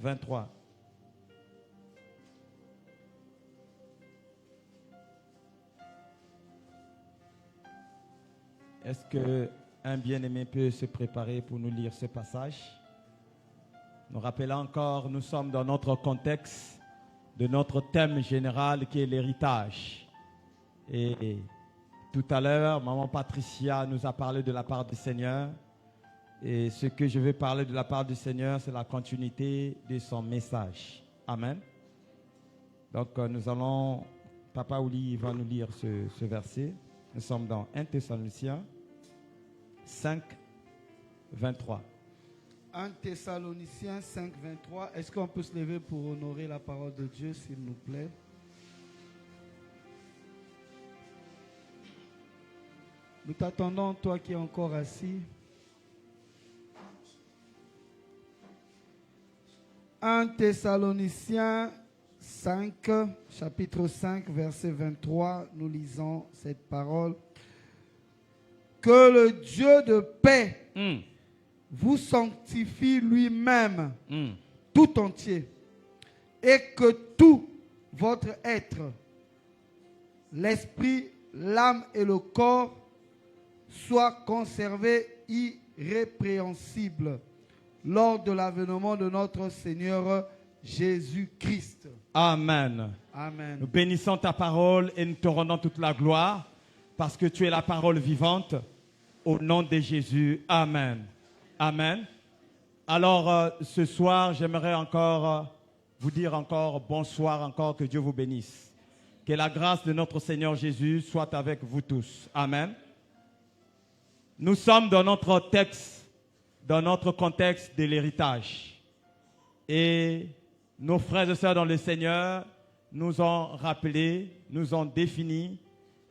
23. Est-ce qu'un bien-aimé peut se préparer pour nous lire ce passage? Nous rappelons encore, nous sommes dans notre contexte de notre thème général qui est l'héritage. Et tout à l'heure, Maman Patricia nous a parlé de la part du Seigneur. Et ce que je vais parler de la part du Seigneur, c'est la continuité de son message. Amen. Donc nous allons, Papa Ouli va nous lire ce verset. Nous sommes dans 1 Thessaloniciens 5, 23. 1 Thessaloniciens 5, 23. Est-ce qu'on peut se lever pour honorer la parole de Dieu, s'il nous plaît? Nous t'attendons, toi qui es encore assis. 1 Thessaloniciens 5, chapitre 5, verset 23, nous lisons cette parole. Que le Dieu de paix vous sanctifie lui-même tout entier, et que tout votre être, l'esprit, l'âme et le corps, soient conservés irrépréhensibles lors de l'avènement de notre Seigneur Jésus-Christ. Amen. Amen. Nous bénissons ta parole et nous te rendons toute la gloire parce que tu es la parole vivante. Au nom de Jésus. Amen. Amen. Alors, ce soir, j'aimerais encore vous dire encore bonsoir, encore que Dieu vous bénisse. Que la grâce de notre Seigneur Jésus soit avec vous tous. Amen. Nous sommes dans notre texte, dans notre contexte de l'héritage. Et nos frères et sœurs dans le Seigneur nous ont rappelé, nous ont défini.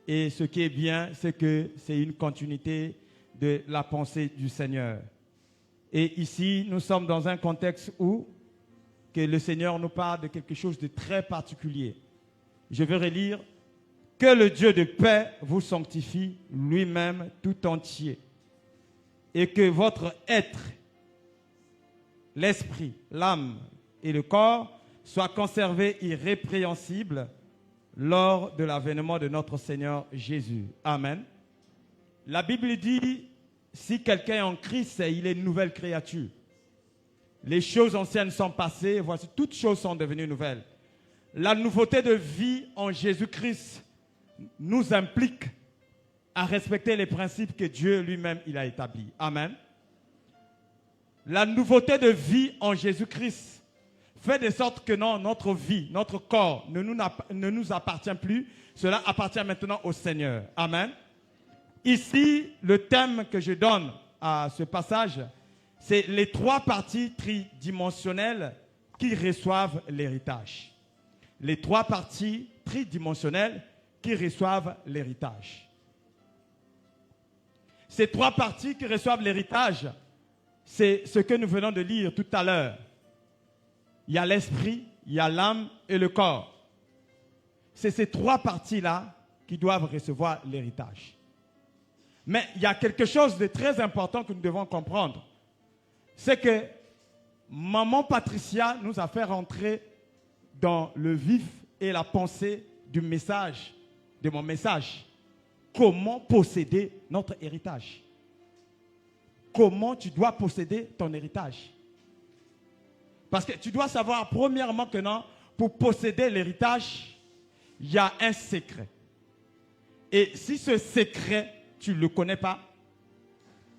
Et ce qui est bien, c'est que c'est une continuité de la pensée du Seigneur. Et ici, nous sommes dans un contexte où que le Seigneur nous parle de quelque chose de très particulier. Je vais relire. Que le Dieu de paix vous sanctifie lui-même tout entier. Et que votre être, l'esprit, l'âme et le corps soient conservés irrépréhensibles lors de l'avènement de notre Seigneur Jésus. Amen. La Bible dit, si quelqu'un est en Christ, il est une nouvelle créature. Les choses anciennes sont passées, voici, toutes choses sont devenues nouvelles. La nouveauté de vie en Jésus-Christ nous implique à respecter les principes que Dieu lui-même il a établis. Amen. La nouveauté de vie en Jésus-Christ fait de sorte que non, notre vie, notre corps ne nous appartient plus. Cela appartient maintenant au Seigneur. Amen. Ici, le thème que je donne à ce passage, c'est les trois parties tridimensionnelles qui reçoivent l'héritage. Les trois parties tridimensionnelles qui reçoivent l'héritage. Ces trois parties qui reçoivent l'héritage, c'est ce que nous venons de lire tout à l'heure. Il y a l'esprit, il y a l'âme et le corps. C'est ces trois parties-là qui doivent recevoir l'héritage. Mais il y a quelque chose de très important que nous devons comprendre. C'est que Maman Patricia nous a fait rentrer dans le vif et la pensée du message, de mon message. Comment posséder notre héritage? Comment tu dois posséder ton héritage? Parce que tu dois savoir premièrement que non, pour posséder l'héritage, il y a un secret. Et si ce secret, tu ne le connais pas,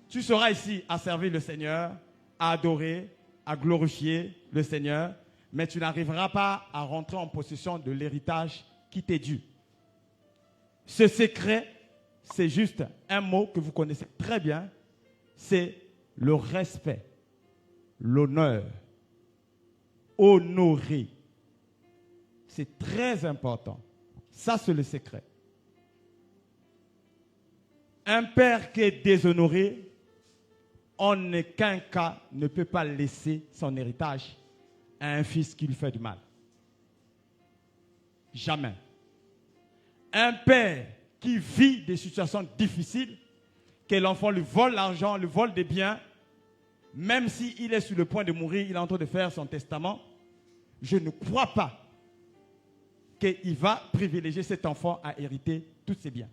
tu seras ici à servir le Seigneur, à adorer, à glorifier le Seigneur, mais tu n'arriveras pas à rentrer en possession de l'héritage qui t'est dû. Ce secret, c'est juste un mot que vous connaissez très bien, c'est le respect, l'honneur, honorer. C'est très important. Ça, c'est le secret. Un père qui est déshonoré, en aucun cas ne peut pas laisser son héritage à un fils qui lui fait du mal. Jamais. Un père qui vit des situations difficiles, que l'enfant lui vole l'argent, lui vole des biens, même s'il est sur le point de mourir, il est en train de faire son testament, je ne crois pas qu'il va privilégier cet enfant à hériter tous ses biens.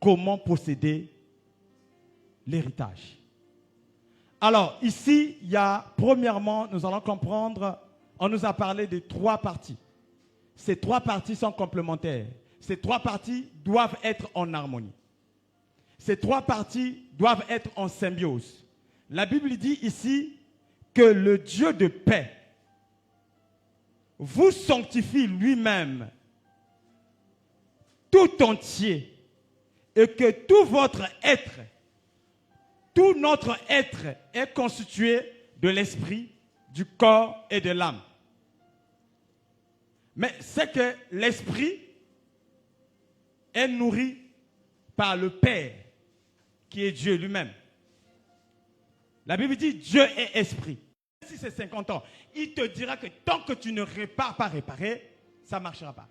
Comment posséder l'héritage? Alors, ici, il y a, premièrement, nous allons comprendre, on nous a parlé de 3 parties. Ces 3 parties sont complémentaires. Ces 3 parties doivent être en harmonie. Ces 3 parties doivent être en symbiose. La Bible dit ici que le Dieu de paix vous sanctifie lui-même tout entier et que tout votre être, tout notre être est constitué de l'esprit, du corps et de l'âme. Mais c'est que l'esprit est nourri par le Père, qui est Dieu lui-même. La Bible dit Dieu est esprit. Si c'est 50 ans, il te dira que tant que tu ne répares pas réparer, ça ne marchera pas.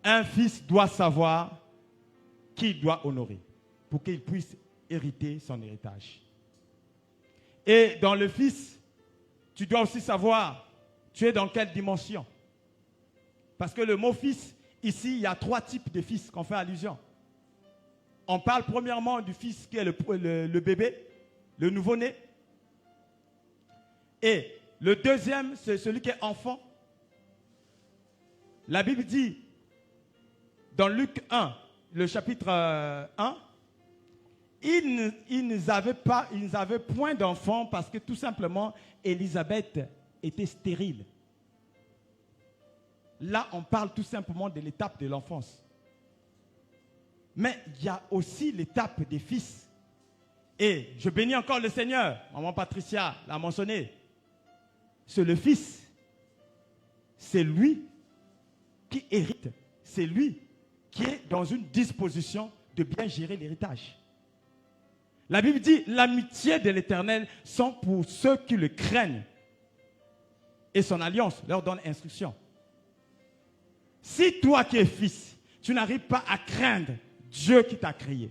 Un fils doit savoir qui il doit honorer pour qu'il puisse hériter son héritage. Et dans le fils, tu dois aussi savoir tu es dans quelle dimension. Parce que le mot fils, ici, il y a 3 types de fils qu'on fait allusion. On parle premièrement du fils qui est le bébé, le nouveau-né. Et le deuxième, c'est celui qui est enfant. La Bible dit, dans Luc 1, le chapitre 1, ils n'avaient point d'enfants parce que tout simplement, Élisabeth était stérile. Là, on parle tout simplement de l'étape de l'enfance. Mais il y a aussi l'étape des fils. Et je bénis encore le Seigneur. Maman Patricia l'a mentionné. C'est le fils. C'est lui qui hérite. C'est lui qui est dans une disposition de bien gérer l'héritage. La Bible dit, l'amitié de l'Éternel sont pour ceux qui le craignent. Et son alliance leur donne instruction. Si toi qui es fils, tu n'arrives pas à craindre Dieu qui t'a créé.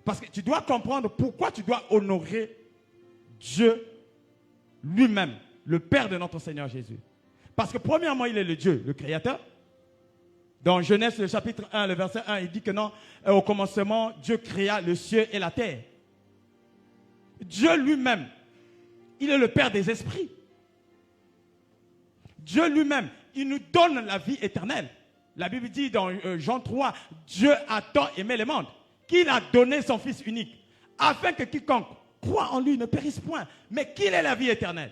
Parce que tu dois comprendre pourquoi tu dois honorer Dieu lui-même, le Père de notre Seigneur Jésus. Parce que premièrement, il est le Dieu, le Créateur. Dans Genèse, le chapitre 1, le verset 1, il dit que non, au commencement, Dieu créa le ciel et la terre. Dieu lui-même, il est le Père des esprits. Dieu lui-même, il nous donne la vie éternelle. La Bible dit dans Jean 3, Dieu a tant aimé le monde qu'il a donné son Fils unique, afin que quiconque croit en lui ne périsse point, mais qu'il ait la vie éternelle.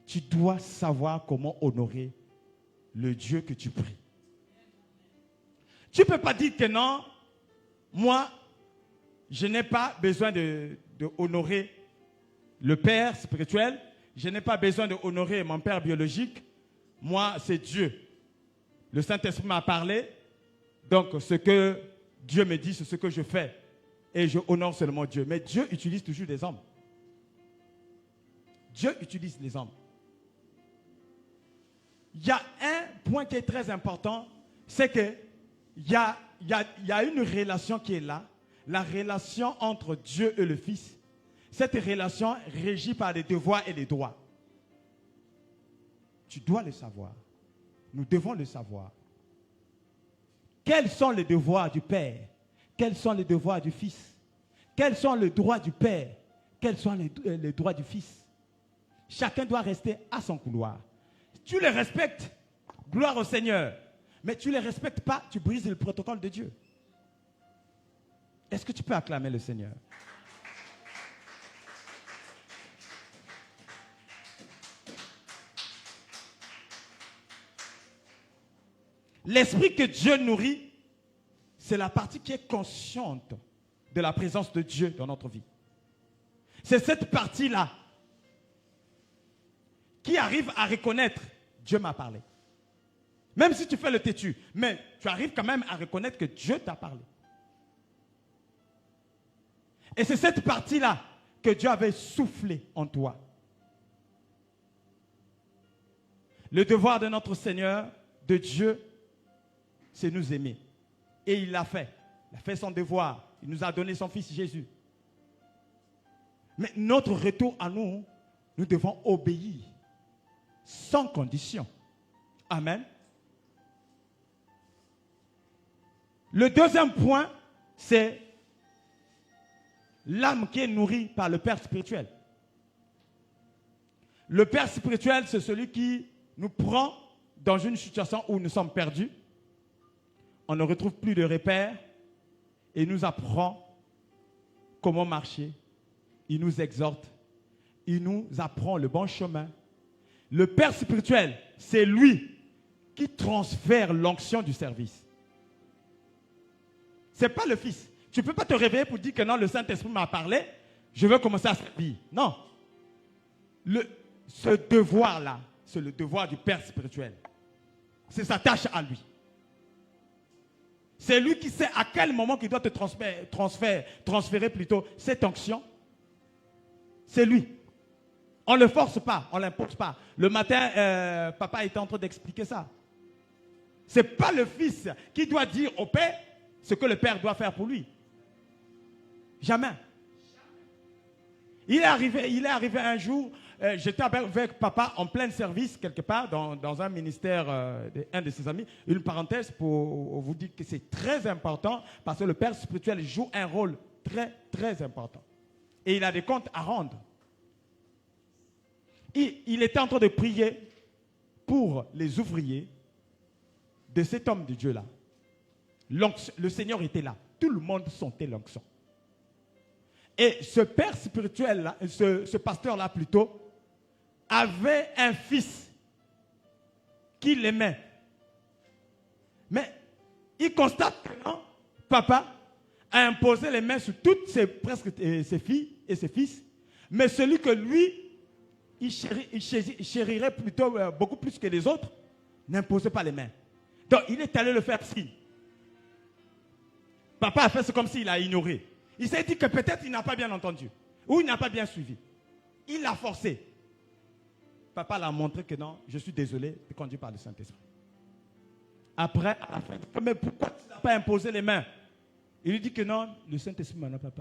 Tu dois savoir comment honorer le Dieu que tu pries. Tu ne peux pas dire que non, moi, je n'ai pas besoin de honorer le Père spirituel, je n'ai pas besoin de honorer mon Père biologique, moi, c'est Dieu. Le Saint-Esprit m'a parlé, donc ce que Dieu me dit, c'est ce que je fais. Et je honore seulement Dieu. Mais Dieu utilise toujours des hommes. Dieu utilise les hommes. Il y a un point qui est très important, c'est qu'il y a une relation qui est là, la relation entre Dieu et le Fils. Cette relation régie par les devoirs et les droits. Tu dois le savoir. Nous devons le savoir. Quels sont les devoirs du Père? Quels sont les devoirs du Fils? Quels sont les droits du Père? Quels sont les droits du Fils? Chacun doit rester à son couloir. Tu les respectes, gloire au Seigneur. Mais tu ne les respectes pas, tu brises le protocole de Dieu. Est-ce que tu peux acclamer le Seigneur? L'esprit que Dieu nourrit, c'est la partie qui est consciente de la présence de Dieu dans notre vie. C'est cette partie-là qui arrive à reconnaître Dieu m'a parlé. Même si tu fais le têtu, mais tu arrives quand même à reconnaître que Dieu t'a parlé. Et c'est cette partie-là que Dieu avait soufflé en toi. Le devoir de notre Seigneur, de Dieu, c'est nous aimer. Et il l'a fait. Il a fait son devoir. Il nous a donné son Fils Jésus. Mais notre retour à nous, nous devons obéir sans condition. Amen. Le deuxième point, c'est l'âme qui est nourrie par le Père spirituel. Le Père spirituel, c'est celui qui nous prend dans une situation où nous sommes perdus. On ne retrouve plus de repères et nous apprend comment marcher. Il nous exhorte. Il nous apprend le bon chemin. Le Père spirituel, c'est lui qui transfère l'onction du service. Ce n'est pas le Fils. Tu ne peux pas te réveiller pour dire que non, le Saint-Esprit m'a parlé, je veux commencer à servir. Non. Ce devoir-là, c'est le devoir du Père spirituel. C'est sa tâche à lui. C'est lui qui sait à quel moment il doit te transférer plutôt cette onction. C'est lui. On ne le force pas, on ne l'impose pas. Le matin, papa était en train d'expliquer ça. Ce n'est pas le Fils qui doit dire au Père ce que le Père doit faire pour lui. Jamais. Il est arrivé un jour, j'étais avec papa en plein service quelque part dans un ministère d'un de ses amis. Une parenthèse pour vous dire que c'est très important parce que le Père spirituel joue un rôle très, très important. Et il a des comptes à rendre. Il était en train de prier pour les ouvriers de cet homme de Dieu-là. Le Seigneur était là. Tout le monde sentait l'onction. Et ce père spirituel-là, ce pasteur-là plutôt, avait un fils qui l'aimait. Mais il constate que non, papa a imposé les mains sur toutes ses filles et ses fils, mais celui que lui, il chérirait plutôt beaucoup plus que les autres, n'imposait pas les mains. Donc il est allé le faire signe. Papa a fait ce comme s'il a ignoré. Il s'est dit que peut-être il n'a pas bien entendu. Ou il n'a pas bien suivi. Il l'a forcé. Papa l'a montré que non, je suis désolé, tu es conduit par le Saint-Esprit. Après, à la fin, mais pourquoi tu n'as pas imposé les mains? Il lui dit que non, le Saint-Esprit ne m'a pas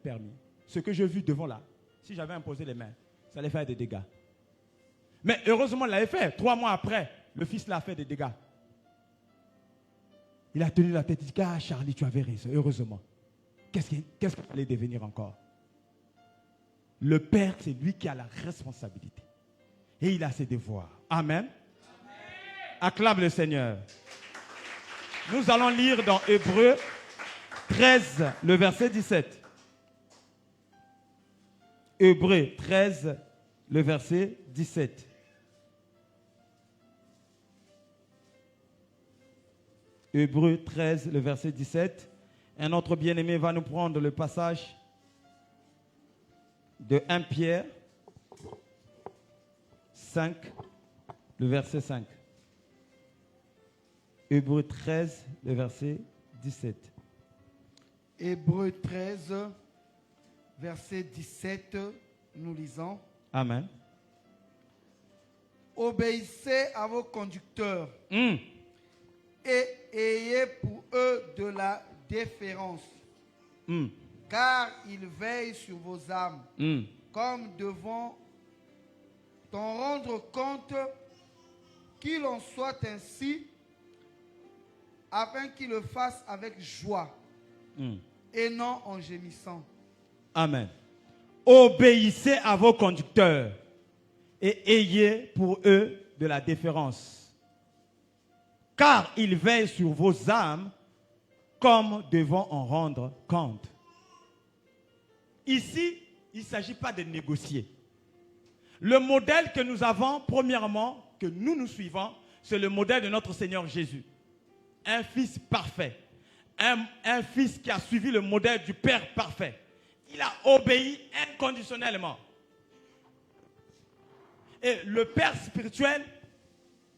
permis. Ce que j'ai vu devant là, si j'avais imposé les mains, ça allait faire des dégâts. Mais heureusement, il l'avait fait. 3 mois après, le fils l'a fait des dégâts. Il a tenu la tête, il dit, ah Charlie, tu avais raison, heureusement. Qu'est-ce qu'il allait devenir encore? Le Père, c'est lui qui a la responsabilité. Et il a ses devoirs. Amen. Amen. Acclame le Seigneur. Nous allons lire dans Hébreux 13, le verset 17. Hébreux 13, le verset 17. Hébreux 13, le verset 17. Un autre bien-aimé va nous prendre le passage de 1 Pierre 5, le verset 5. Hébreux 13, le verset 17. Hébreux 13, verset 17, nous lisons. Amen. Obéissez à vos conducteurs et ayez pour eux de la déférence, car ils veillent sur vos âmes, comme devant t'en rendre compte, qu'il en soit ainsi, afin qu'ils le fassent avec joie et non en gémissant. Amen. Obéissez à vos conducteurs et ayez pour eux de la déférence, car ils veillent sur vos âmes comme devant en rendre compte. Ici, il ne s'agit pas de négocier. Le modèle que nous avons, premièrement, que nous suivons, c'est le modèle de notre Seigneur Jésus. Un fils parfait. Un fils qui a suivi le modèle du Père parfait. Il a obéi inconditionnellement. Et le Père spirituel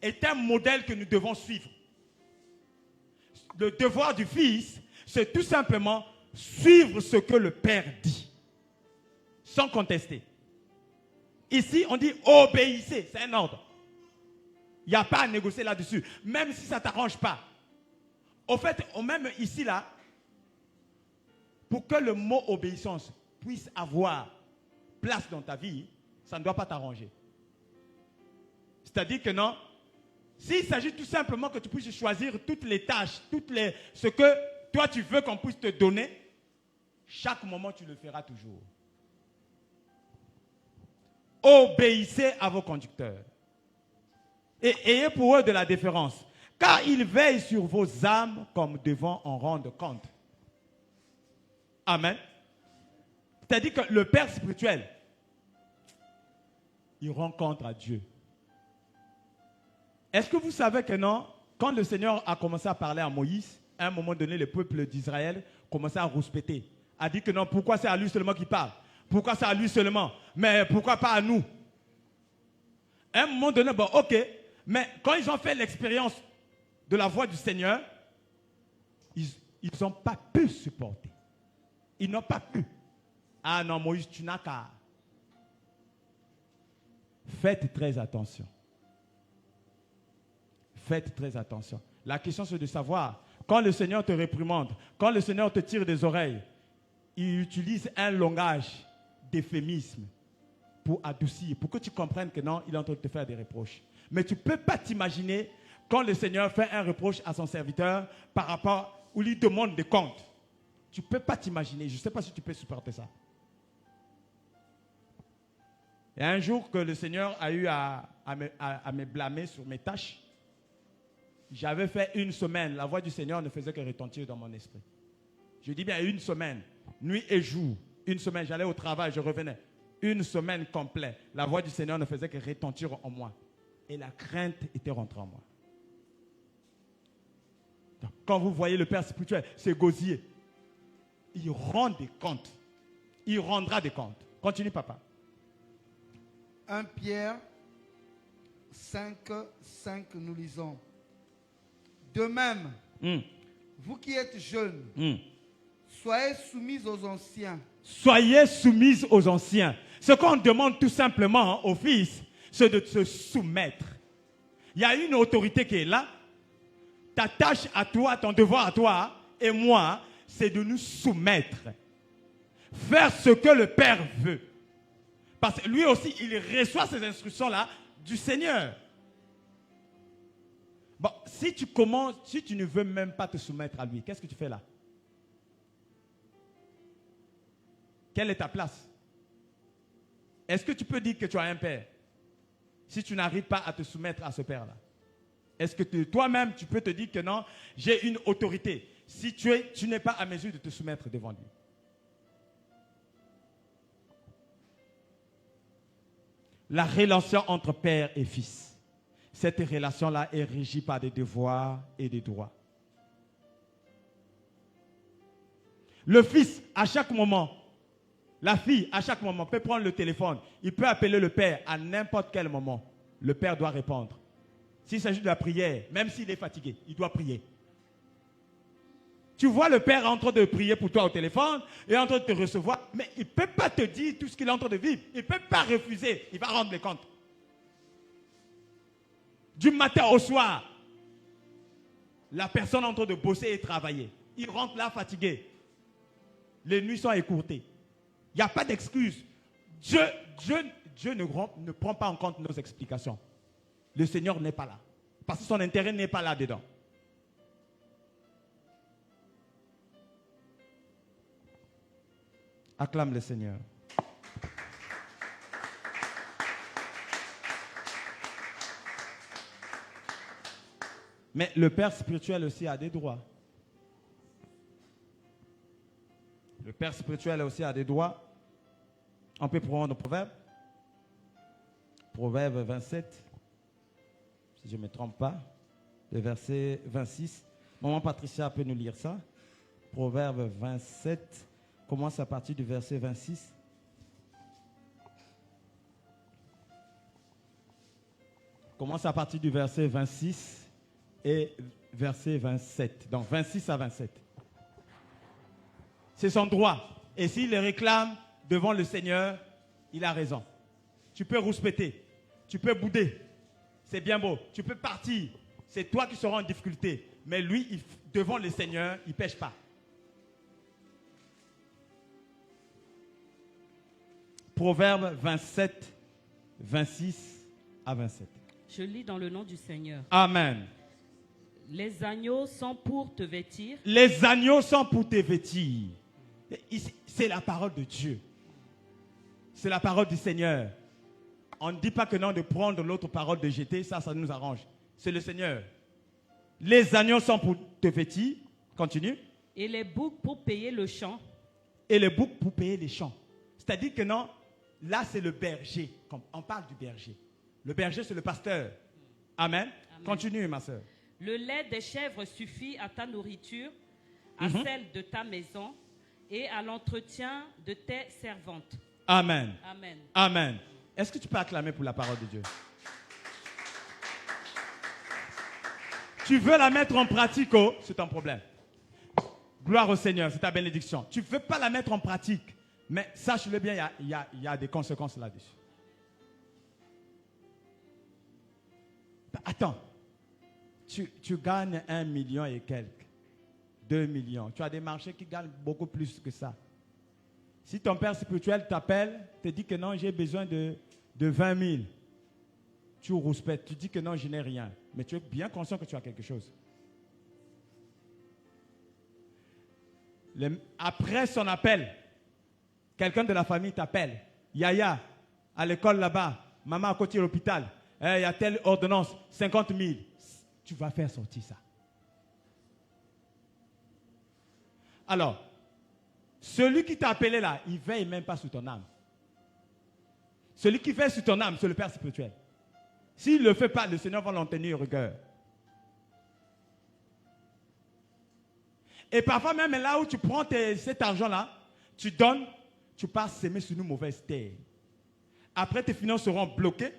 est un modèle que nous devons suivre. Le devoir du Fils, c'est tout simplement suivre ce que le Père dit, sans contester. Ici, on dit obéissez, c'est un ordre. Il n'y a pas à négocier là-dessus. Même si ça ne t'arrange pas. Au fait, même ici, là, pour que le mot obéissance puisse avoir place dans ta vie, ça ne doit pas t'arranger. C'est-à-dire que non, s'il s'agit tout simplement que tu puisses choisir toutes les tâches, ce que toi tu veux qu'on puisse te donner, chaque moment tu le feras toujours. Obéissez à vos conducteurs. Et ayez pour eux de la déférence, car ils veillent sur vos âmes comme devant en rendre compte. Amen. C'est-à-dire que le Père spirituel, il rend compte à Dieu. Est-ce que vous savez que non, quand le Seigneur a commencé à parler à Moïse, à un moment donné, le peuple d'Israël commençait à rouspéter, a dit que non, pourquoi c'est à lui seulement qu'il parle? Pourquoi c'est à lui seulement? Mais pourquoi pas à nous? À un moment donné, bon, ok, mais quand ils ont fait l'expérience de la voix du Seigneur, ils n'ont pas pu supporter. Ils n'ont pas pu. Ah non, Moïse, tu n'as qu'à. Faites très attention. Faites très attention. La question, c'est de savoir, quand le Seigneur te réprimande, quand le Seigneur te tire des oreilles, il utilise un langage d'euphémisme pour adoucir, pour que tu comprennes que non, il est en train de te faire des reproches. Mais tu ne peux pas t'imaginer quand le Seigneur fait un reproche à son serviteur par rapport où il lui demande des comptes. Tu ne peux pas t'imaginer. Je ne sais pas si tu peux supporter ça. Il y a un jour que le Seigneur a eu à me blâmer sur mes tâches. J'avais fait une semaine. La voix du Seigneur ne faisait que retentir dans mon esprit. Je dis bien une semaine, nuit et jour. Une semaine, j'allais au travail, je revenais. Une semaine complète. La voix du Seigneur ne faisait que retentir en moi. Et la crainte était rentrée en moi. Donc, quand vous voyez le Père spirituel, c'est gosier. Il rend des comptes. Il rendra des comptes. Continue, papa. 1 Pierre 5, 5, nous lisons. De même, vous qui êtes jeunes, soyez soumis aux anciens. Soyez soumis aux anciens. Ce qu'on demande tout simplement au fils, c'est de se soumettre. Il y a une autorité qui est là. Ta tâche à toi, ton devoir à toi et moi, c'est de nous soumettre. Faire ce que le Père veut. Parce que lui aussi, il reçoit ces instructions-là du Seigneur. Bon, si tu ne veux même pas te soumettre à lui, qu'est-ce que tu fais là? Quelle est ta place? Est-ce que tu peux dire que tu as un père si tu n'arrives pas à te soumettre à ce père-là? Est-ce que toi-même, tu peux te dire que non, j'ai une autorité si tu n'es pas à mesure de te soumettre devant lui? La relation entre père et fils. Cette relation-là est régie par des devoirs et des droits. Le fils, à chaque moment, la fille, à chaque moment, peut prendre le téléphone. Il peut appeler le père à n'importe quel moment. Le père doit répondre. S'il s'agit de la prière, même s'il est fatigué, il doit prier. Tu vois le père en train de prier pour toi au téléphone et en train de te recevoir, mais il ne peut pas te dire tout ce qu'il est en train de vivre. Il ne peut pas refuser. Il va rendre les comptes. Du matin au soir, la personne est en train de bosser et travailler. Il rentre là fatigué. Les nuits sont écourtées. Il n'y a pas d'excuse. Dieu ne prend pas en compte nos explications. Le Seigneur n'est pas là. Parce que son intérêt n'est pas là-dedans. Acclame le Seigneur. Mais le Père spirituel aussi a des droits. Le Père spirituel aussi a des droits. On peut prendre le proverbe. Proverbe 27. Si je ne me trompe pas. Le verset 26. Maman Patricia peut nous lire ça. Proverbe 27. Commence à partir du verset 26. Commence à partir du verset 26 et verset 27. Donc 26 à 27. C'est son droit. Et s'il le réclame devant le Seigneur, il a raison. Tu peux rouspéter, tu peux bouder. c'est bien beau. Tu peux partir. C'est toi qui seras en difficulté. Mais lui, devant le Seigneur, il ne pêche pas. Proverbe 27, 26 à 27. Je lis dans le nom du Seigneur. Amen. Les agneaux sont pour te vêtir. Les agneaux sont pour te vêtir. C'est la parole de Dieu. C'est la parole du Seigneur. On ne dit pas que non de prendre l'autre parole de jeter, ça nous arrange. C'est le Seigneur. Les agneaux sont pour te vêtir. Continue. Et les boucs pour payer le champ. Et les boucs pour payer les champs. C'est-à-dire que non, là c'est le berger. On parle du berger. Le berger c'est le pasteur. Amen. Amen. Continue ma soeur. Le lait des chèvres suffit à ta nourriture, à celle de ta maison et à l'entretien de tes servantes. Amen. Amen. Amen. Est-ce que tu peux acclamer pour la parole de Dieu? Tu veux la mettre en pratique, oh, c'est ton problème. Gloire au Seigneur, c'est ta bénédiction. Tu ne veux pas la mettre en pratique, mais sache-le bien, il y a des conséquences là-dessus. Attends, tu gagnes 1 million et quelques, 2 millions. Tu as des marchés qui gagnent beaucoup plus que ça. Si ton père spirituel t'appelle, te dit que non, j'ai besoin de 20 000, tu rouspètes, tu dis que non, je n'ai rien. Mais tu es bien conscient que tu as quelque chose. Après son appel, quelqu'un de la famille t'appelle. Yaya, à l'école là-bas, maman à côté de l'hôpital, il y a telle ordonnance, 50 000. Tu vas faire sortir ça. Alors, celui qui t'a appelé là, il ne veille même pas sur ton âme. Celui qui veille sur ton âme, c'est le Père spirituel. S'il ne le fait pas, le Seigneur va l'en tenir rigueur. Et parfois même là où tu prends cet argent-là, tu donnes, tu pars s'aimer sur une mauvaise terre. Après, tes finances seront bloquées.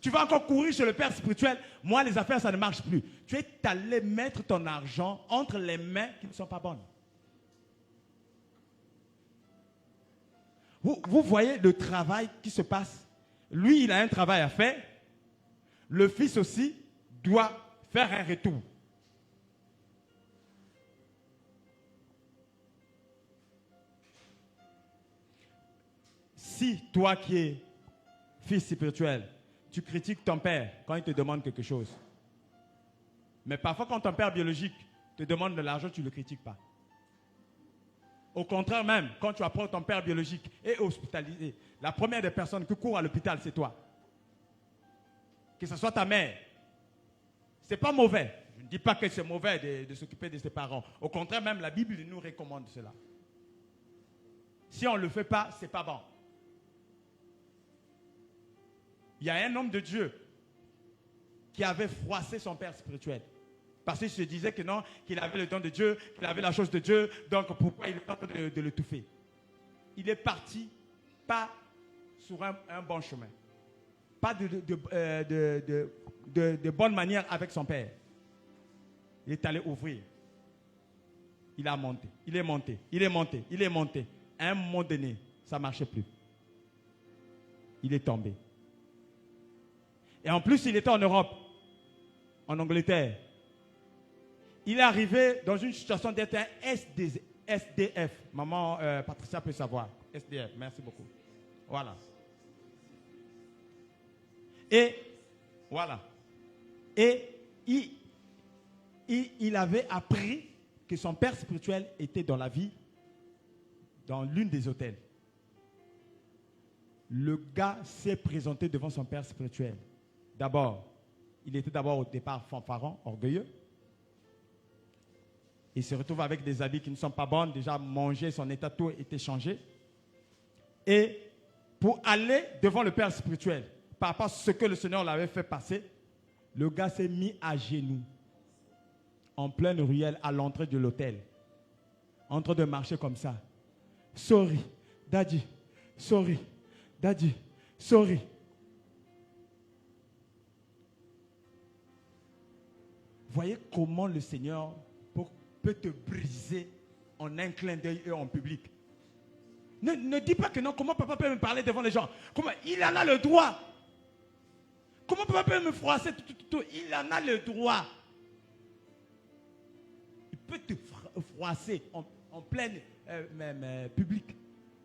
Tu vas encore courir chez le Père spirituel. Moi, les affaires, ça ne marche plus. Tu es allé mettre ton argent entre les mains qui ne sont pas bonnes. Vous voyez le travail qui se passe. Lui, il a un travail à faire. Le fils aussi doit faire un retour. Si toi qui es fils spirituel, tu critiques ton père quand il te demande quelque chose. Mais parfois quand ton père biologique te demande de l'argent, tu ne le critiques pas. Au contraire même, quand tu apprends ton père biologique est hospitalisé, la première des personnes qui court à l'hôpital, c'est toi. Que ce soit ta mère. Ce n'est pas mauvais. Je ne dis pas que c'est mauvais de s'occuper de ses parents. Au contraire même, la Bible nous recommande cela. Si on ne le fait pas, ce n'est pas bon. Il y a un homme de Dieu qui avait froissé son père spirituel. Parce qu'il se disait que non, qu'il avait le don de Dieu, qu'il avait la chose de Dieu, donc pourquoi il est en train de l'étouffer? Il est parti pas sur un bon chemin. Pas de bonne manière avec son père. Il est allé ouvrir. Il a monté, il est monté, il est monté, il est monté. À un moment donné, ça ne marchait plus. Il est tombé. Et en plus, il était en Europe, en Angleterre. Il est arrivé dans une situation d'être un SDF. Maman Patricia peut savoir. SDF, merci beaucoup. Voilà. Et voilà. Et il avait appris que son père spirituel était dans la vie, dans l'une des hôtels. Le gars s'est présenté devant son père spirituel. D'abord, il était d'abord au départ fanfaron, orgueilleux. Il se retrouve avec des habits qui ne sont pas bons. Déjà mangé, son état tout était changé. Et pour aller devant le Père spirituel, par rapport à ce que le Seigneur l'avait fait passer, le gars s'est mis à genoux, en pleine ruelle, à l'entrée de l'hôtel, en train de marcher comme ça. Sorry, Daddy, sorry, Daddy, sorry. Voyez comment le Seigneur peut te briser en un clin d'œil et en public. Ne dis pas que non. Comment papa peut me parler devant les gens? Comment? Il en a le droit. Comment papa peut me froisser tout? Il en a le droit. Il peut te froisser en plein public.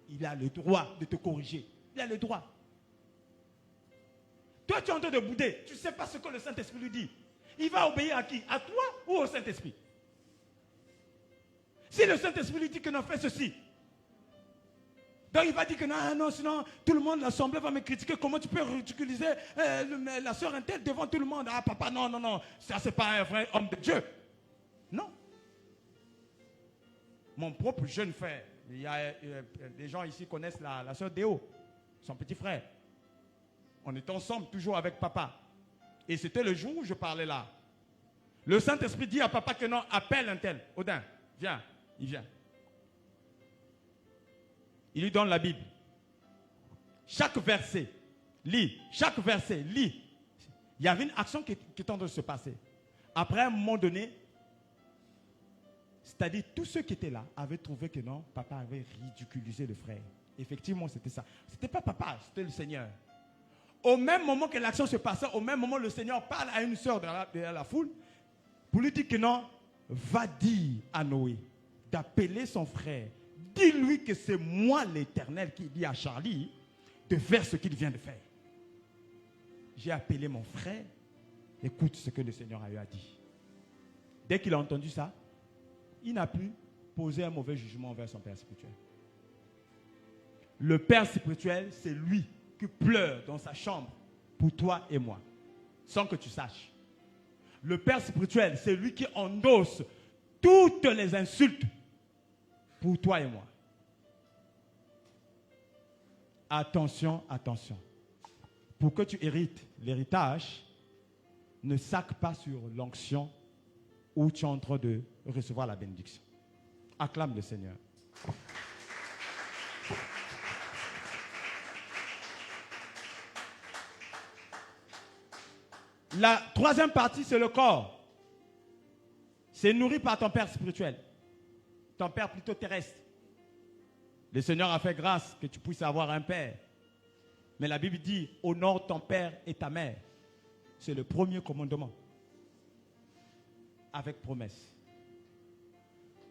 Il a le droit de te corriger. Il a le droit. Toi, tu es en train de bouder. Tu ne sais pas ce que le Saint-Esprit lui dit. Il va obéir à qui? À toi ou au Saint-Esprit? Si le Saint-Esprit lui dit que non, fais ceci. Donc il va dire que non, sinon tout le monde, l'assemblée va me critiquer. Comment tu peux ridiculiser la sœur interne devant tout le monde? Ah papa, non, ça c'est pas un vrai homme de Dieu. Non. Mon propre jeune frère, il y a des gens ici connaissent la sœur Déo, son petit frère. On était ensemble toujours avec papa. Et c'était le jour où je parlais là. Le Saint-Esprit dit à papa que non, appelle un tel. Odin, viens, il vient. Il lui donne la Bible. Chaque verset, lis. Chaque verset, lis. Il y avait une action qui est en train de se passer. Après, à un moment donné, c'est-à-dire tous ceux qui étaient là avaient trouvé que non, papa avait ridiculisé le frère. Effectivement, c'était ça. Ce n'était pas papa, c'était le Seigneur. Au même moment que l'action se passait, au même moment, le Seigneur parle à une sœur de la foule pour lui dire que non, va dire à Noé d'appeler son frère. Dis-lui que c'est moi l'Éternel qui dit à Charlie de faire ce qu'il vient de faire. J'ai appelé mon frère. Écoute ce que le Seigneur a eu à dire. Dès qu'il a entendu ça, il n'a plus posé un mauvais jugement envers son père spirituel. Le père spirituel, c'est lui qui pleure dans sa chambre pour toi et moi, sans que tu saches. Le père spirituel, c'est lui qui endosse toutes les insultes pour toi et moi. Attention, attention. Pour que tu hérites l'héritage, ne sac pas sur l'onction où tu es en train de recevoir la bénédiction. Acclame le Seigneur. La troisième partie, c'est le corps. C'est nourri par ton père spirituel. Ton père plutôt terrestre. Le Seigneur a fait grâce que tu puisses avoir un père. Mais la Bible dit, honore ton père et ta mère. C'est le premier commandement. Avec promesse.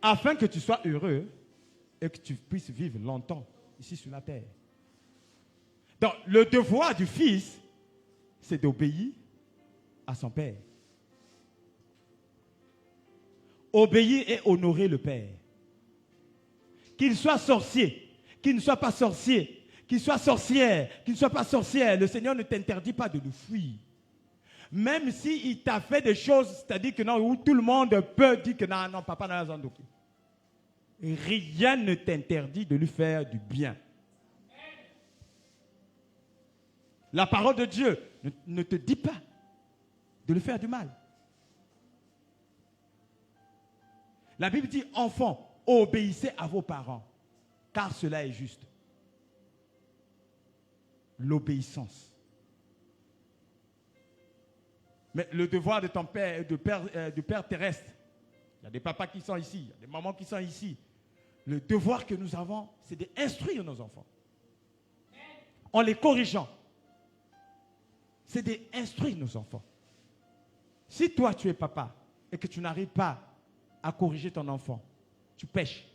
Afin que tu sois heureux et que tu puisses vivre longtemps ici sur la terre. Donc, le devoir du fils, c'est d'obéir à son père. Obéir et honorer le père. Qu'il soit sorcier, qu'il ne soit pas sorcier, qu'il soit sorcière, qu'il ne soit pas sorcière, le Seigneur ne t'interdit pas de le fuir. Même s'il t'a fait des choses, c'est-à-dire que non, où tout le monde peut dire que non, papa n'a pas d'occupé. Rien ne t'interdit de lui faire du bien. La parole de Dieu ne te dit pas de lui faire du mal. La Bible dit, enfants, obéissez à vos parents, car cela est juste. L'obéissance. Mais le devoir de ton père, du père terrestre, il y a des papas qui sont ici, il y a des mamans qui sont ici. Le devoir que nous avons, c'est d'instruire nos enfants. En les corrigeant. C'est d'instruire nos enfants. Si toi tu es papa et que tu n'arrives pas à corriger ton enfant, tu pèches.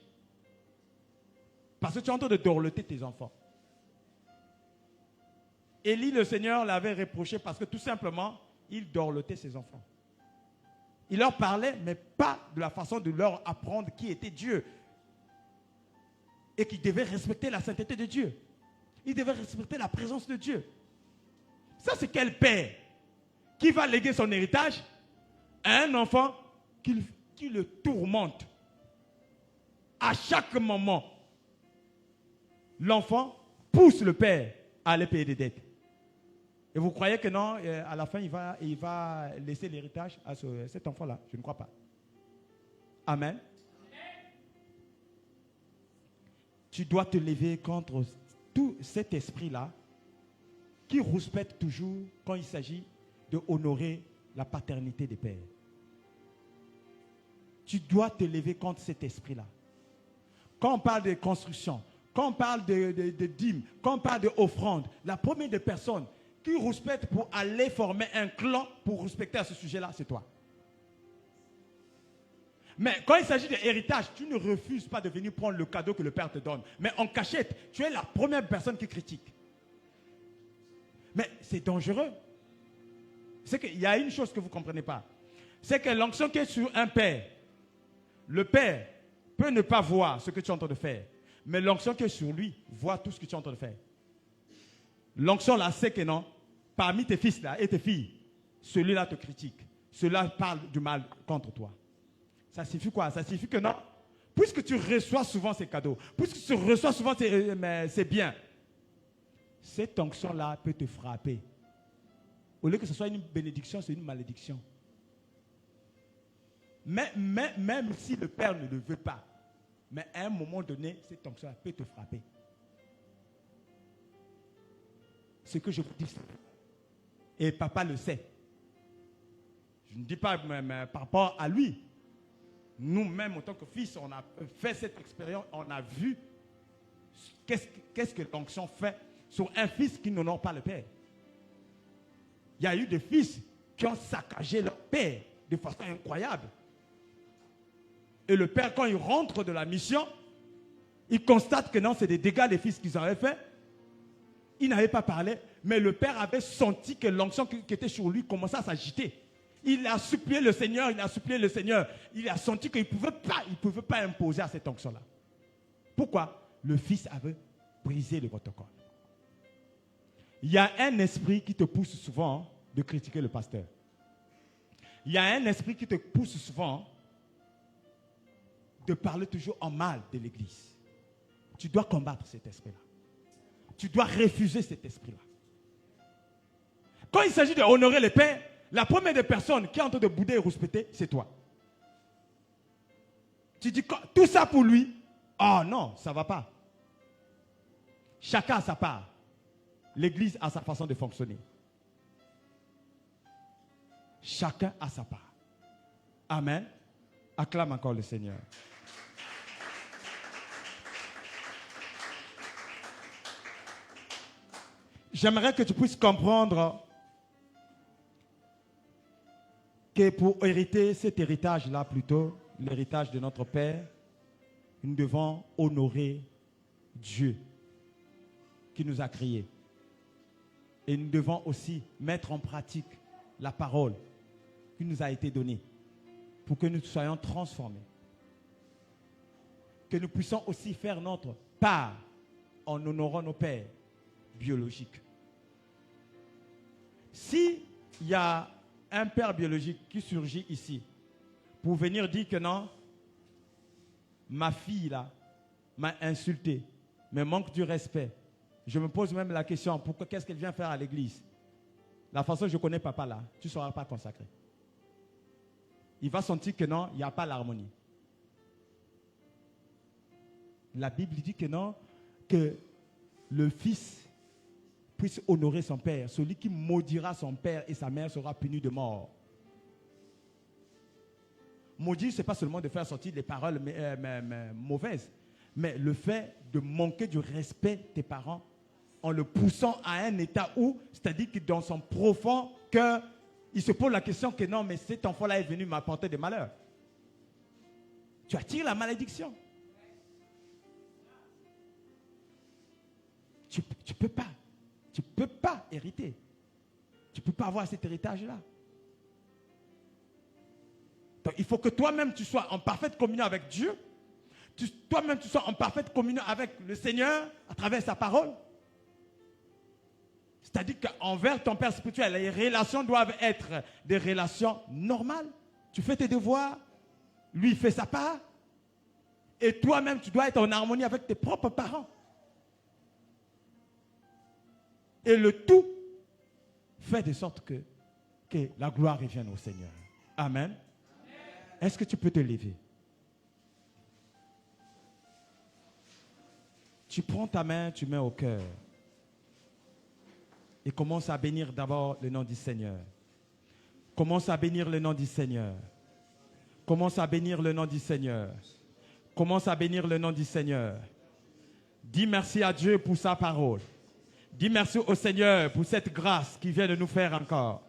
Parce que tu es en train de dorloter tes enfants. Élie, le Seigneur, l'avait reproché parce que tout simplement, il dorlotait ses enfants. Il leur parlait, mais pas de la façon de leur apprendre qui était Dieu. Et qu'ils devaient respecter la sainteté de Dieu. Ils devaient respecter la présence de Dieu. Ça, c'est quel père qui va léguer son héritage à un enfant qui le tourmente à chaque moment? L'enfant pousse le père à aller payer des dettes. Et vous croyez que non, à la fin, il va laisser l'héritage à cet enfant-là? Je ne crois pas. Amen. Tu dois te lever contre tout cet esprit-là qui rouspète toujours quand il s'agit de honorer la paternité des pères. Tu dois te lever contre cet esprit-là. Quand on parle de construction, quand on parle de dîmes, quand on parle d'offrande, la première des personnes qui rouspète pour aller former un clan pour respecter à ce sujet-là, c'est toi. Mais quand il s'agit d'héritage, tu ne refuses pas de venir prendre le cadeau que le Père te donne. Mais en cachette, tu es la première personne qui critique. Mais c'est dangereux. C'est qu'il y a une chose que vous ne comprenez pas. C'est que l'onction qui est sur un père, le père peut ne pas voir ce que tu es en train de faire. Mais l'onction qui est sur lui voit tout ce que tu es en train de faire. L'onction là, c'est que non, parmi tes fils là et tes filles, celui-là te critique. Celui-là parle du mal contre toi. Ça signifie quoi? Ça signifie que non, puisque tu reçois souvent ces cadeaux, puisque tu reçois souvent ces biens, cette onction-là peut te frapper. Au lieu que ce soit une bénédiction, c'est une malédiction. Mais même si le Père ne le veut pas, mais à un moment donné, cette onction-là peut te frapper. Ce que je vous dis, et papa le sait. Je ne dis pas mais par rapport à lui. Nous-mêmes, en tant que fils, on a fait cette expérience, on a vu qu'est-ce que l'onction fait sur un fils qui n'honore pas le père. Il y a eu des fils qui ont saccagé leur père de façon incroyable. Et le père, quand il rentre de la mission, il constate que non, c'est des dégâts des fils qu'ils avaient fait. Il n'avait pas parlé, mais le père avait senti que l'onction qui était sur lui commençait à s'agiter. Il a supplié le Seigneur, il a senti qu'il ne pouvait pas imposer à cette onction-là. Pourquoi? Le fils avait brisé le protocole. Il y a un esprit qui te pousse souvent de critiquer le pasteur. Il y a un esprit qui te pousse souvent de parler toujours en mal de l'église. Tu dois combattre cet esprit-là. Tu dois refuser cet esprit-là. Quand il s'agit d'honorer les pères, la première des personnes qui est en train de bouder et rouspéter, c'est toi. Tu dis tout ça pour lui. Oh non, ça ne va pas. Chacun a sa part. L'église a sa façon de fonctionner. Chacun a sa part. Amen. Acclame encore le Seigneur. J'aimerais que tu puisses comprendre que pour hériter cet héritage-là, plutôt, l'héritage de notre Père, nous devons honorer Dieu qui nous a créés. Et nous devons aussi mettre en pratique la parole qui nous a été donnée pour que nous soyons transformés. Que nous puissions aussi faire notre part en honorant nos pères biologiques. S'il y a un père biologique qui surgit ici pour venir dire que non, ma fille là m'a insulté, me manque du respect, je me pose même la question, pourquoi, qu'est-ce qu'elle vient faire à l'église? La façon dont je connais papa là, tu ne seras pas consacré. Il va sentir que non, il n'y a pas l'harmonie. La Bible dit que non, que le fils puisse honorer son père. Celui qui maudira son père et sa mère sera puni de mort. Maudire, ce n'est pas seulement de faire sortir des paroles mauvaises, mais le fait de manquer du respect de tes parents en le poussant à un état où, c'est-à-dire que dans son profond cœur, il se pose la question que non, mais cet enfant-là est venu m'apporter des malheurs. Tu attires la malédiction. Tu ne peux pas. Tu ne peux pas hériter. Tu ne peux pas avoir cet héritage-là. Donc, il faut que toi-même, tu sois en parfaite communion avec Dieu. Toi-même, tu sois en parfaite communion avec le Seigneur à travers sa parole. C'est-à-dire qu'envers ton Père spirituel, les relations doivent être des relations normales. Tu fais tes devoirs, lui fait sa part. Et toi-même, tu dois être en harmonie avec tes propres parents. Et le tout fait de sorte que la gloire revienne au Seigneur. Amen. Est-ce que tu peux te lever? Tu prends ta main, tu mets au cœur. Et commence à bénir d'abord le nom du Seigneur. Commence à bénir le nom du Seigneur. Commence à bénir le nom du Seigneur. Commence à bénir le nom du Seigneur. Dis merci à Dieu pour sa parole. Dis merci au Seigneur pour cette grâce qu'il vient de nous faire encore.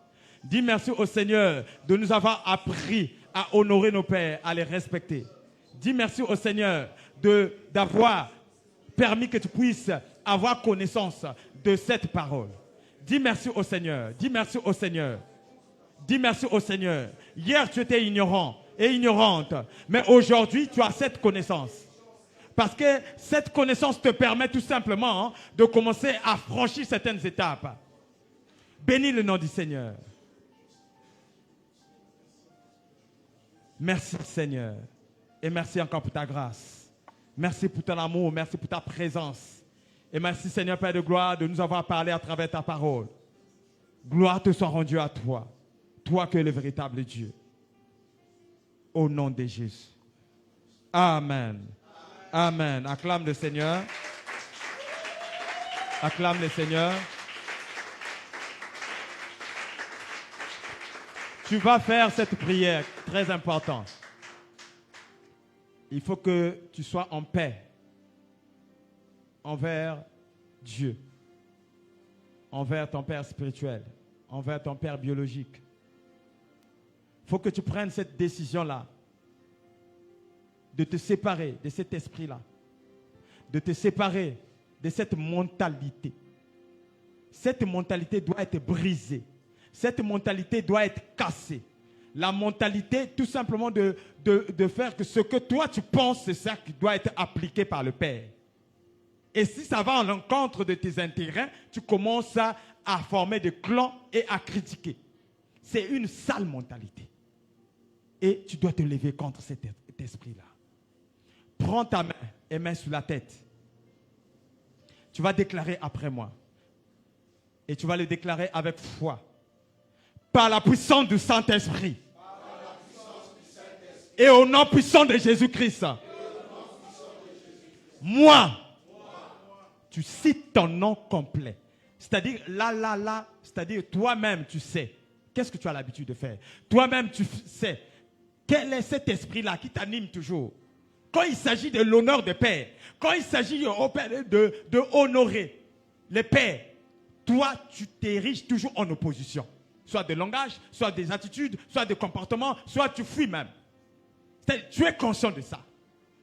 Dis merci au Seigneur de nous avoir appris à honorer nos pères, à les respecter. Dis merci au Seigneur d'avoir permis que tu puisses avoir connaissance de cette parole. Dis merci au Seigneur. Dis merci au Seigneur. Dis merci au Seigneur. Hier, tu étais ignorant et ignorante, mais aujourd'hui, tu as cette connaissance. Parce que cette connaissance te permet tout simplement de commencer à franchir certaines étapes. Bénis le nom du Seigneur. Merci Seigneur. Et merci encore pour ta grâce. Merci pour ton amour. Merci pour ta présence. Et merci Seigneur Père de gloire de nous avoir parlé à travers ta parole. Gloire te soit rendue à toi. Toi qui es le véritable Dieu. Au nom de Jésus. Amen. Amen. Acclame le Seigneur. Acclame le Seigneur. Tu vas faire cette prière très importante. Il faut que tu sois en paix envers Dieu, envers ton Père spirituel, envers ton Père biologique. Il faut que tu prennes cette décision-là de te séparer de cet esprit-là, de te séparer de cette mentalité. Cette mentalité doit être brisée. Cette mentalité doit être cassée. La mentalité, tout simplement, de faire que ce que toi tu penses, c'est ça qui doit être appliqué par le Père. Et si ça va à l'encontre de tes intérêts, tu commences à former des clans et à critiquer. C'est une sale mentalité. Et tu dois te lever contre cet esprit-là. Prends ta main et mets sur la tête. Tu vas déclarer après moi. Et tu vas le déclarer avec foi. Par la puissance du Saint-Esprit. Et au nom puissant de Jésus-Christ. Moi, tu cites ton nom complet. C'est-à-dire, là, c'est-à-dire toi-même, tu sais. Qu'est-ce que tu as l'habitude de faire? Toi-même, tu sais. Quel est cet esprit-là qui t'anime toujours? Quand il s'agit de l'honneur des pères, quand il s'agit de honorer les pères, toi, tu t'ériges toujours en opposition. Soit de langage, soit des attitudes, soit des comportements, soit tu fuis même. Tu es conscient de ça.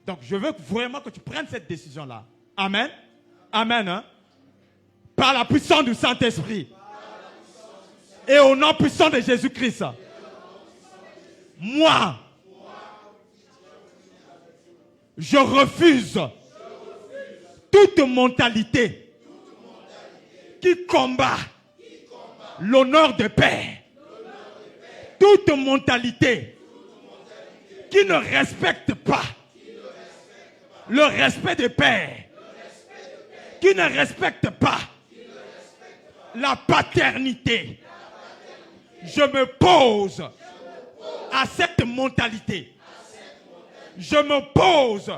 Donc, je veux vraiment que tu prennes cette décision-là. Amen. Amen. Hein? Par la puissance du Saint-Esprit. Et au nom puissant de Jésus-Christ. Moi, je refuse toute mentalité qui combat l'honneur des pères. Toute mentalité qui ne respecte pas le respect des pères. Qui ne respecte pas la paternité. Je me pose à cette mentalité. Je me pose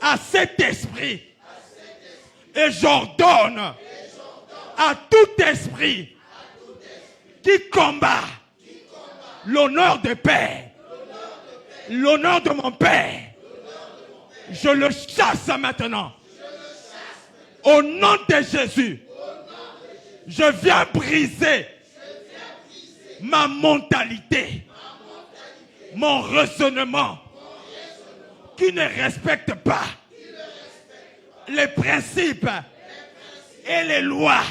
à cet esprit. Et j'ordonne à tout esprit qui combat l'honneur des pères, l'honneur de mon père, je le chasse maintenant. Au nom de Jésus, je viens briser ma mentalité, mon raisonnement qui ne respecte pas les principes et les lois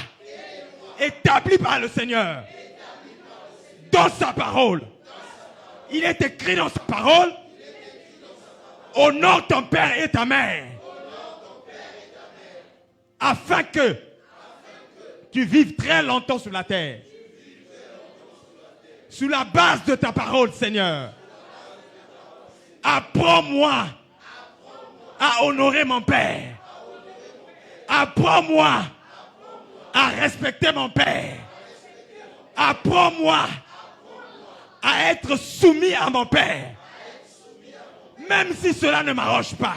établies par le Seigneur dans sa parole. Il est écrit dans sa parole: honore ton père et ta mère, afin que tu vives très longtemps sur la terre. Sur la base de ta parole, Seigneur, apprends-moi à honorer mon père. Apprends-moi à respecter mon père. Apprends-moi à être soumis à mon père. Même si cela ne m'arrange pas.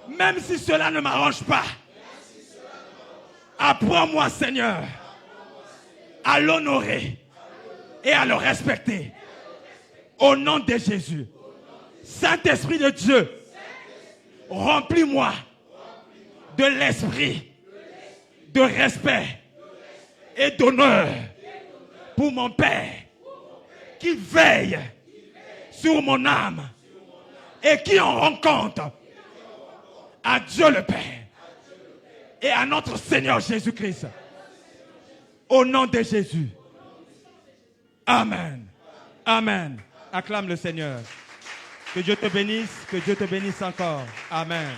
Même si cela ne m'arrange pas. Apprends-moi, Seigneur, à l'honorer et à le respecter. Au nom de Jésus. Saint-Esprit de Dieu, remplis-moi de l'esprit de respect et d'honneur pour mon Père qui veille sur mon âme et qui en rend compte à Dieu le Père et à notre Seigneur Jésus-Christ. Au nom de Jésus. Amen. Amen. Acclame le Seigneur. Que Dieu te bénisse encore. Amen.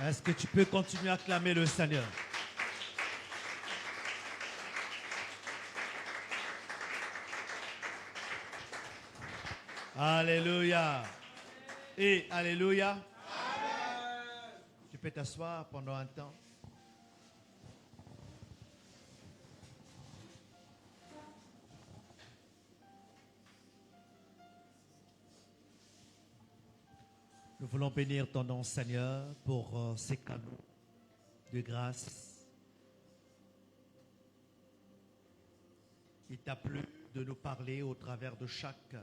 Est-ce que tu peux continuer à acclamer le Seigneur? Alléluia. Et alléluia. Amen. Tu peux t'asseoir pendant un temps. Nous voulons bénir ton nom, Seigneur, pour ces cadeaux de grâce. Il t'a plu de nous parler au travers de chaque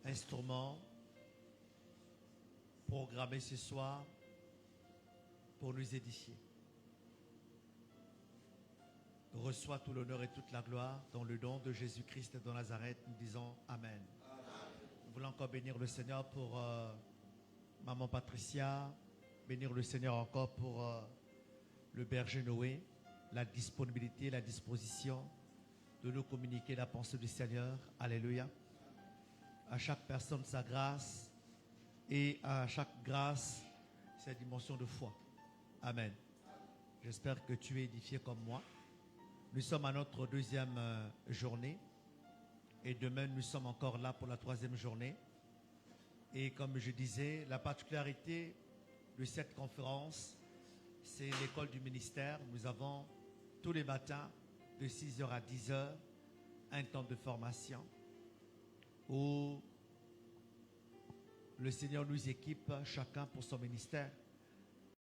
instrument programmé ce soir pour nous édifier. Reçois tout l'honneur et toute la gloire dans le nom de Jésus-Christ de Nazareth. Nous disons Amen. Nous voulons encore bénir le Seigneur pour Maman Patricia, bénir le Seigneur encore pour le berger Noé, la disponibilité, la disposition de nous communiquer la pensée du Seigneur. Alléluia. À chaque personne sa grâce et à chaque grâce sa dimension de foi. Amen. J'espère que tu es édifié comme moi. Nous sommes à notre deuxième journée. Et demain, nous sommes encore là pour la troisième journée. Et comme je disais, la particularité de cette conférence, c'est l'école du ministère. Nous avons tous les matins, de 6h à 10h, un temps de formation où le Seigneur nous équipe chacun pour son ministère.